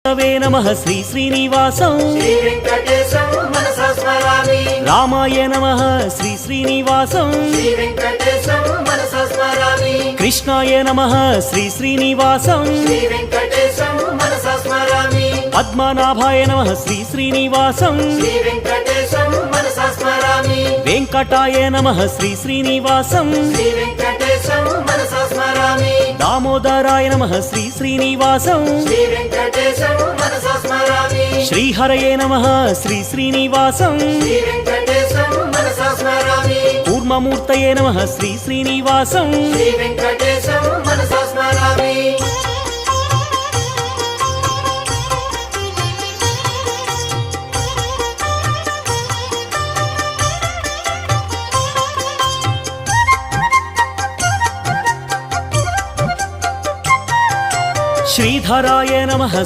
వే నమః శ్రీ శ్రీనివాసం శ్రీ వెంకటేశం మనసా స్మరామి రామాయ నమః శ్రీ శ్రీనివాసం శ్రీ వెంకటేశం మనసా స్మరామి కృష్ణాయ నమః శ్రీ శ్రీనివాసం శ్రీ వెంకటేశం మనసా స్మరామి పద్మనాభాయ నమః శ్రీ శ్రీనివాసం శ్రీ వెంకటేశం మనసా స్మరామి వెంకటాయ నమః శ్రీ శ్రీనివాసం శ్రీ వెంకటేశం మనసా స్మరామి దామోదరాయ నమః శ్రీ శ్రీనివాసం శ్రీ వెంకటేశం మనసా స్మరామి శ్రీహరయే నమః శ్రీ శ్రీనివాసం శ్రీ వెంకటేశం మనసా స్మరామి కూర్మమూర్తయే నమః శ్రీ శ్రీనివాసం శ్రీ వెంకటేశం మనసా స్మరామి శ్రీధరాయ నమః